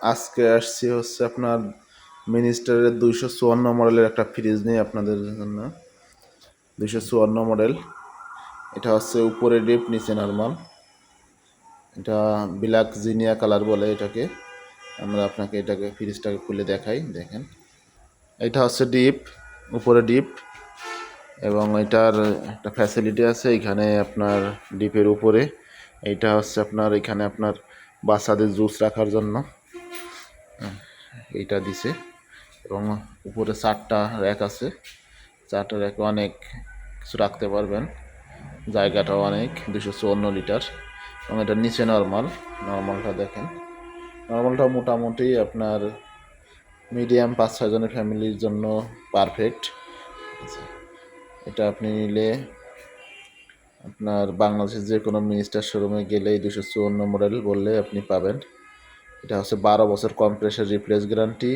আজকে আসছি হচ্ছে আপনার মিনিস্টারের 254 মডেলের একটা ফ্রিজ নিয়ে আপনাদের জন্য। 254 মডেল, এটা হচ্ছে উপরে ডিপ নিচে নরমাল। এটা ব্ল্যাক জিনিয়া কালার বলে এটাকে। আমরা আপনাকে এটাকে ফ্রিজটাকে খুলে দেখাই, দেখেন। এটা হচ্ছে ডিপ, উপরে ডিপ, এবং এটার একটা ফ্যাসিলিটি আছে এখানে আপনার ডিপের উপরে। এইটা হচ্ছে আপনার এখানে আপনার বাচ্চাদের জুস রাখার জন্য এইটা দিছে, এবং উপরে 4টা র্যাক আছে। 4টা র্যাকে অনেক কিছু রাখতে পারবেন, জায়গাটাও অনেক। 254 লিটার, এবং এটা নিচে নর্মাল। নর্মালটা দেখেন, নর্মালটা মোটামুটি আপনার মিডিয়াম 5-6 জনের ফ্যামিলির জন্য পারফেক্ট। এটা আপনি নিলে আপনার বাংলাদেশের যে কোনো মিনিস্টার শোরুমে গেলেই 254 মডেল বললে আপনি পাবেন। এটা হচ্ছে 12 বছর কম্প্রেসার রিপ্লেস গ্যারান্টি,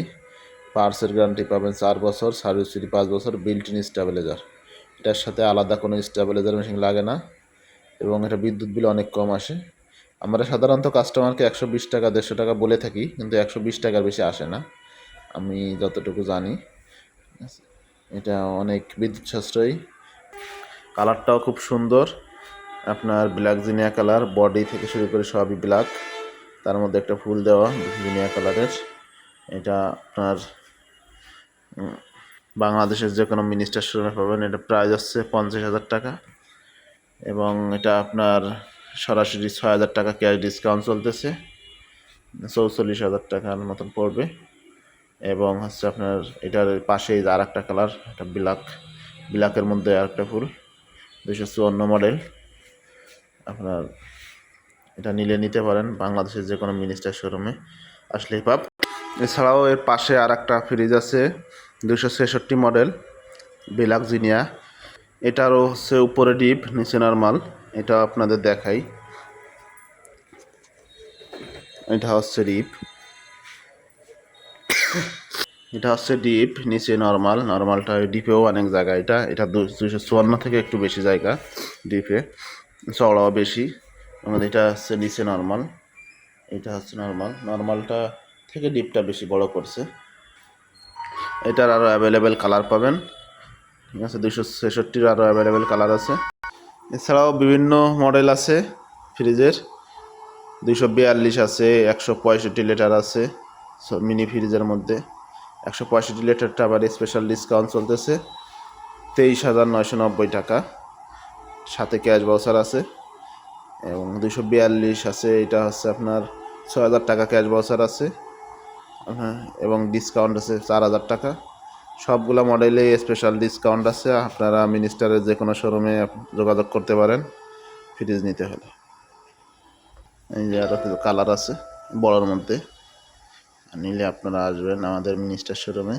পার্টসের গ্যারান্টি পাবেন 4 বছর, সার্ভিস ফ্রি 5 বছর, বিল্ট ইন স্টেবিলাইজার। এটার সাথে আলাদা কোনো স্টেবিলাইজার মেশিন লাগে না, এবং এটা বিদ্যুৎ বিল অনেক কম আসে। আমরা সাধারণত কাস্টমারকে 120 টাকা 150 টাকা বলে থাকি, কিন্তু 120 টাকার বেশি আসে না আমি যতটুকু জানি। এটা অনেক বিদ্যুৎ সাশ্রয়ী, কালারটাও খুব সুন্দর। আপনার ব্ল্যাক জিনিয়া কালার, বডি থেকে শুরু করে সবই ব্ল্যাক, তার মধ্যে একটা ফুল দেওয়া জিনিয়া কালারের। এটা আপনার বাংলাদেশের যে কোনো মিনিস্টার শোরুমে পাবেন। এটা প্রাইস হচ্ছে 50,000 টাকা, এবং এটা আপনার সরাসরি 6,000 টাকা ক্যাশ ডিসকাউন্ট চলতেছে, 44,000 টাকার মতন পড়বে। এবং হচ্ছে আপনার এটার পাশেই আর একটা কালার, এটা ব্ল্যাকের মধ্যে আর একটা ফুল। 254 মডেল, আপনার এটা নিতে পারেন বাংলাদেশের যে কোনো মিনিস্টার শোরুমে আসলেই পাব। এছাড়াও এর পাশে আর একটা ফ্রিজ আছে 266 মডেল ব্ল্যাক জিনিয়া। এটারও হচ্ছে উপরে ডিপ নিচে নরমাল। এটা আপনাদের দেখাই, এটা হচ্ছে ডিপ, এটা হচ্ছে ডিপ নিচে নরমাল। নরমালটা ডিপেও অনেক জায়গা, এটা 254 থেকে একটু বেশি জায়গা ডিপে, চওড়াও বেশি। আমাদের এটা হচ্ছে নিচে নরমাল, এটা হচ্ছে নরমাল। নরমালটা থেকে ডিপটা বেশি বড় করছে। এটার আরও অ্যাভেলেবেল কালার পাবেন, ঠিক আছে। 266 আরও অ্যাভেলেবেল কালার আছে। এছাড়াও বিভিন্ন মডেল আছে ফ্রিজের। 242 আছে, 165 লিটার আছে মিনি ফ্রিজের মধ্যে। 165 লিটারটা আবার স্পেশাল ডিসকাউন্ট চলতেছে 23,990 টাকা, সাথে ক্যাশ ভাউচার আছে। এবং 242 আছে, এটা হচ্ছে আপনার 6,000 টাকা ক্যাশ ভাউচার আছে, হ্যাঁ, এবং ডিসকাউন্ট আছে 4,000 টাকা। সবগুলো মডেলে স্পেশাল ডিসকাউন্ট আছে। আপনারা মিনিস্টারের যে কোনো শোরুমে যোগাযোগ করতে পারেন ফ্রিজ নিতে হলে। এই যে আরও কিছু কালার আছে বড়োর মধ্যে, নিলে আপনারা আসবেন আমাদের মিনিস্টার শোরুমে।